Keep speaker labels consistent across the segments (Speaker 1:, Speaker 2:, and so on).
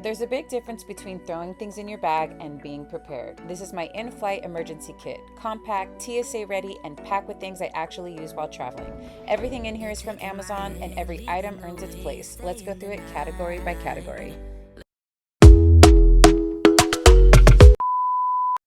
Speaker 1: There's a big difference between throwing things in your bag and being prepared. This is my in-flight emergency kit. Compact, TSA ready, and packed with things I actually use while traveling. Everything in here is from Amazon and every item earns its place. Let's go through it category by category.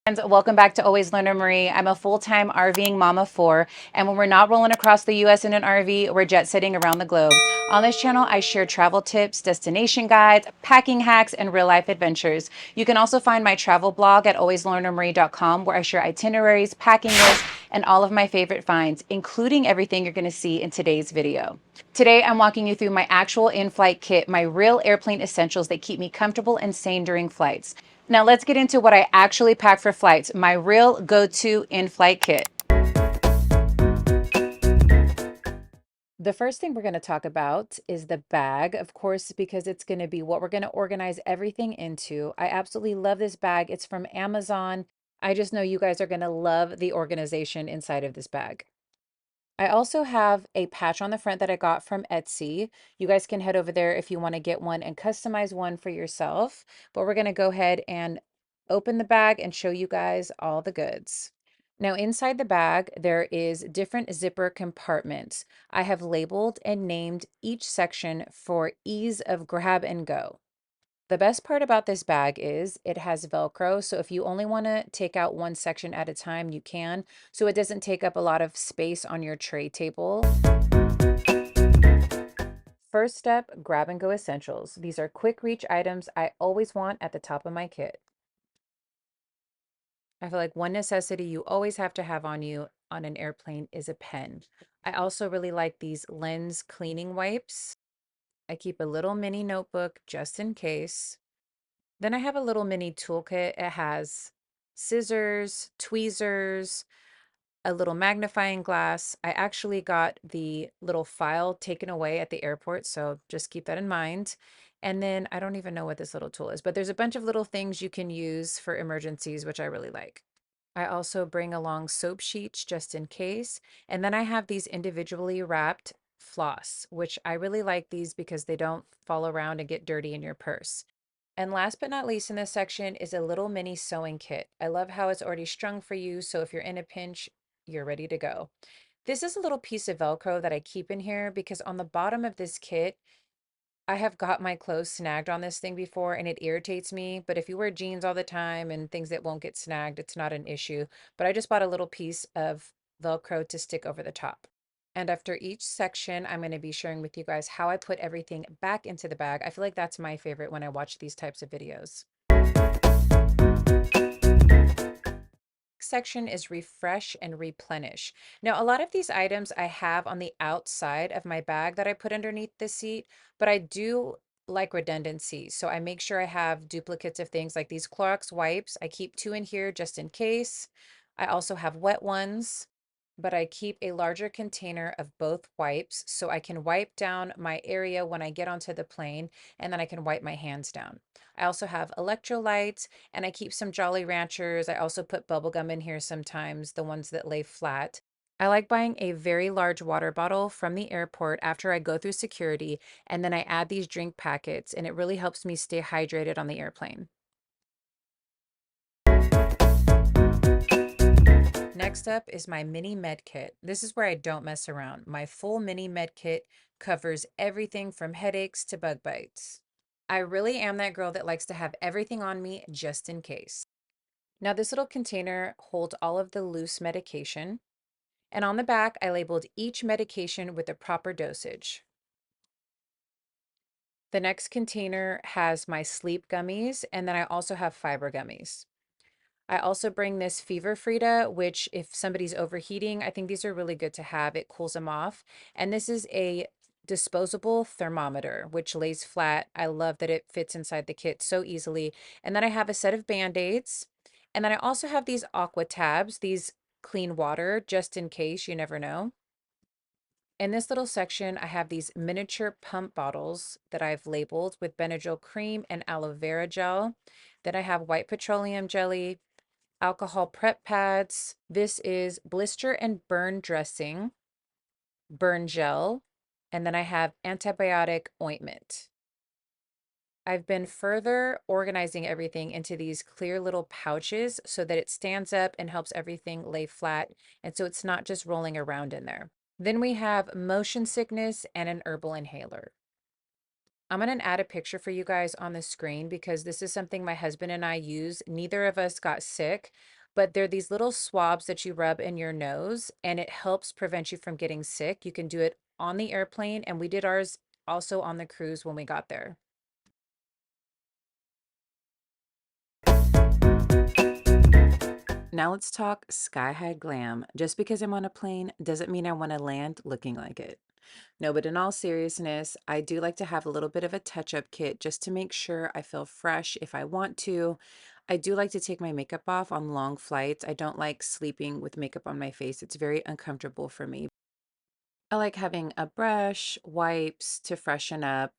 Speaker 1: And welcome back to Always Learner Marie. I'm a full-time RVing mom of four, and when we're not rolling across the US in an RV, we're jet setting around the globe. On this channel, I share travel tips, destination guides, packing hacks, and real-life adventures. You can also find my travel blog at alwayslearnermarie.com, where I share itineraries, packing lists, and all of my favorite finds, including everything you're going to see in today's video. Today, I'm walking you through my actual in-flight kit, my real airplane essentials that keep me comfortable and sane during flights. Now let's get into what I actually pack for flights, my real go-to in-flight kit. The first thing we're going to talk about is the bag, of course, because it's going to be what we're going to organize everything into. I absolutely love this bag. It's from Amazon. I just know you guys are going to love the organization inside of this bag. I also have a patch on the front that I got from Etsy. You guys can head over there if you want to get one and customize one for yourself. But we're going to go ahead and open the bag and show you guys all the goods. Now inside the bag, there is different zipper compartments. I have labeled and named each section for ease of grab and go. The best part about this bag is it has Velcro, so if you only want to take out one section at a time, you can, so it doesn't take up a lot of space on your tray table. First step, grab and go essentials. These are quick reach items I always want at the top of my kit. I feel like one necessity you always have to have on you on an airplane is a pen. I also really like these lens cleaning wipes. I keep a little mini notebook just in case. Then I have a little mini toolkit. It has scissors, tweezers, a little magnifying glass. I actually got the little file taken away at the airport, so just keep that in mind. And then I don't even know what this little tool is, but there's a bunch of little things you can use for emergencies, which I really like. I also bring along soap sheets just in case. And then I have these individually wrapped floss, which I really like these because they don't fall around and get dirty in your purse. And last but not least in this section is a little mini sewing kit. I love how it's already strung for you, so if you're in a pinch, you're ready to go. This is a little piece of Velcro that I keep in here because on the bottom of this kit, I have got my clothes snagged on this thing before and it irritates me, but if you wear jeans all the time and things that won't get snagged, it's not an issue. But I just bought a little piece of Velcro to stick over the top. And after each section, I'm going to be sharing with you guys how I put everything back into the bag. I feel like that's my favorite when I watch these types of videos. Section is refresh and replenish. Now, a lot of these items I have on the outside of my bag that I put underneath the seat, but I do like redundancy. So I make sure I have duplicates of things like these Clorox wipes. I keep two in here just in case. I also have wet ones, but I keep a larger container of both wipes so I can wipe down my area when I get onto the plane and then I can wipe my hands down. I also have electrolytes and I keep some Jolly Ranchers. I also put bubble gum in here sometimes, the ones that lay flat. I like buying a very large water bottle from the airport after I go through security, and then I add these drink packets, and it really helps me stay hydrated on the airplane. Next up is my mini med kit. This is where I don't mess around. My full mini med kit covers everything from headaches to bug bites. I really am that girl that likes to have everything on me just in case. Now this little container holds all of the loose medication, and on the back I labeled each medication with the proper dosage. The next container has my sleep gummies, and then I also have fiber gummies. I also bring this Fever Frida, which if somebody's overheating, I think these are really good to have. It cools them off. And this is a disposable thermometer, which lays flat. I love that it fits inside the kit so easily. And then I have a set of Band-Aids. And then I also have these Aqua tabs, these clean water, just in case, you never know. In this little section, I have these miniature pump bottles that I've labeled with Benadryl cream and aloe vera gel. Then I have white petroleum jelly, alcohol prep pads. This is blister and burn dressing, burn gel, and then I have antibiotic ointment. I've been further organizing everything into these clear little pouches so that it stands up and helps everything lay flat. And so it's not just rolling around in there. Then we have motion sickness and an herbal inhaler. I'm going to add a picture for you guys on the screen because this is something my husband and I use. Neither of us got sick, but they're these little swabs that you rub in your nose and it helps prevent you from getting sick. You can do it on the airplane, and we did ours also on the cruise when we got there. Now let's talk sky high glam. Just because I'm on a plane doesn't mean I want to land looking like it. No, but in all seriousness, I do like to have a little bit of a touch-up kit just to make sure I feel fresh if I want to. I do like to take my makeup off on long flights. I don't like sleeping with makeup on my face. It's very uncomfortable for me. I like having a brush, wipes to freshen up.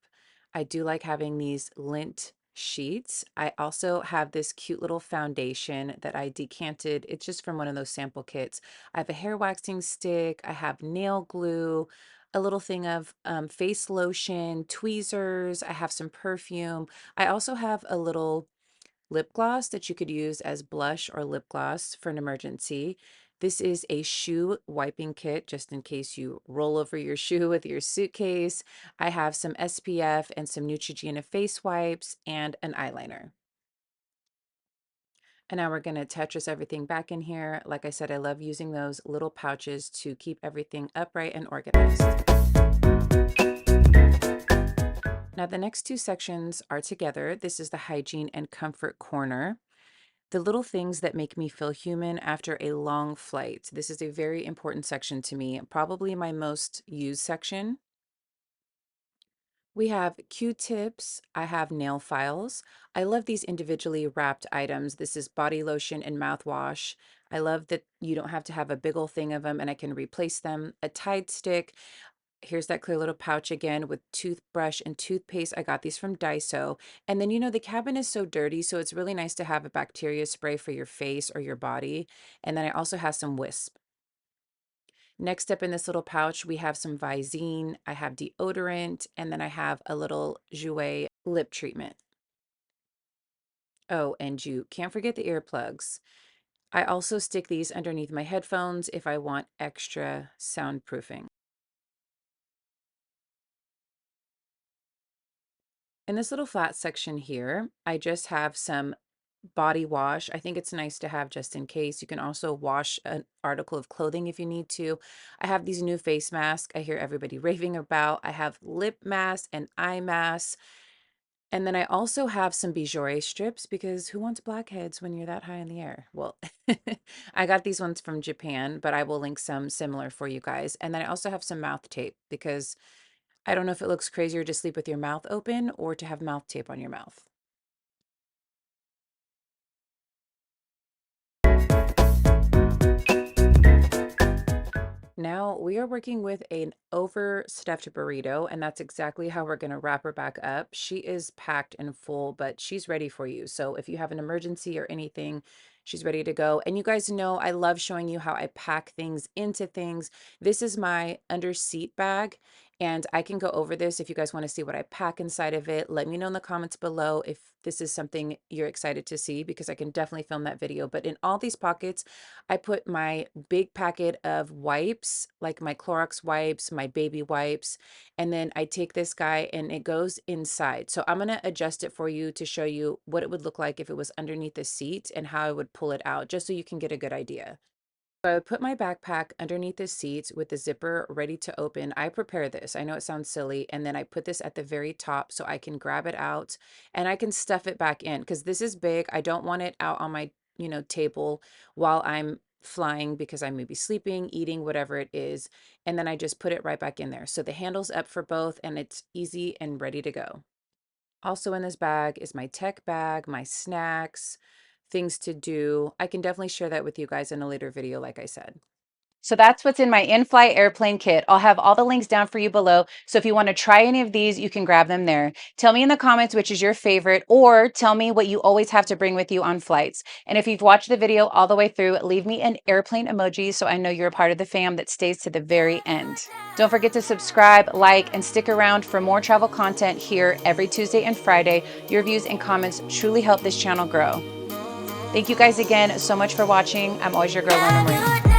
Speaker 1: I do like having these lint sheets. I also have this cute little foundation that I decanted. It's just from one of those sample kits. I have a hair waxing stick. I have nail glue, a little thing of face lotion, tweezers. I have some perfume. I also have a little lip gloss that you could use as blush or lip gloss for an emergency. This is a shoe wiping kit just in case you roll over your shoe with your suitcase. I have some SPF and some Neutrogena face wipes and an eyeliner. And now we're going to Tetris everything back in here. Like I said, I love using those little pouches to keep everything upright and organized. Now the next two sections are together. This is the hygiene and comfort corner. The little things that make me feel human after a long flight. This is a very important section to me, probably my most used section. We have Q-tips. I have nail files. I love these individually wrapped items. This is body lotion and mouthwash. I love that you don't have to have a big old thing of them and I can replace them. A Tide stick. Here's that clear little pouch again with toothbrush and toothpaste. I got these from Daiso. And then, the cabin is so dirty, so it's really nice to have a bacteria spray for your face or your body. And then I also have some Wisp. Next up in this little pouch, we have some Visine. I have deodorant, and then I have a little Jouer lip treatment. Oh, and you can't forget the earplugs. I also stick these underneath my headphones if I want extra soundproofing. In this little flat section here, I just have some body wash. I think it's nice to have just in case. You can also wash an article of clothing if you need to. I have these new face masks I hear everybody raving about. I have lip masks and eye masks. And then I also have some Bijoy strips because who wants blackheads when you're that high in the air? Well, I got these ones from Japan, but I will link some similar for you guys. And then I also have some mouth tape because I don't know if it looks crazier to sleep with your mouth open or to have mouth tape on your mouth. Now we are working with an overstuffed burrito, and that's exactly how we're going to wrap her back up. She is packed and full, but she's ready for you. So if you have an emergency or anything, she's ready to go. And you guys know I love showing you how I pack things into things. This is my Underseat bag, and I can go over this if you guys want to see what I pack inside of it. Let me know in the comments below if this is something you're excited to see because I can definitely film that video. But in all these pockets, I put my big packet of wipes, like my Clorox wipes, my baby wipes, and then I take this guy and it goes inside. So I'm going to adjust it for you to show you what it would look like if it was underneath the seat and how I would pull it out, just so you can get a good idea. So I would put my backpack underneath the seat with the zipper ready to open. I prepare this. I know it sounds silly. And then I put this at the very top so I can grab it out and I can stuff it back in because this is big. I don't want it out on my, table while I'm flying because I may be sleeping, eating, whatever it is. And then I just put it right back in there. So the handle's up for both and it's easy and ready to go. Also in this bag is my tech bag, my snacks, things to do. I can definitely share that with you guys in a later video, like I said. So that's what's in my in-flight airplane kit. I'll have all the links down for you below. So if you want to try any of these, you can grab them there. Tell me in the comments which is your favorite, or tell me what you always have to bring with you on flights. And if you've watched the video all the way through, leave me an airplane emoji so I know you're a part of the fam that stays to the very end. Don't forget to subscribe, like, and stick around for more travel content here every Tuesday and Friday. Your views and comments truly help this channel grow. Thank you guys again so much for watching. I'm always your girl, Lorna Marie.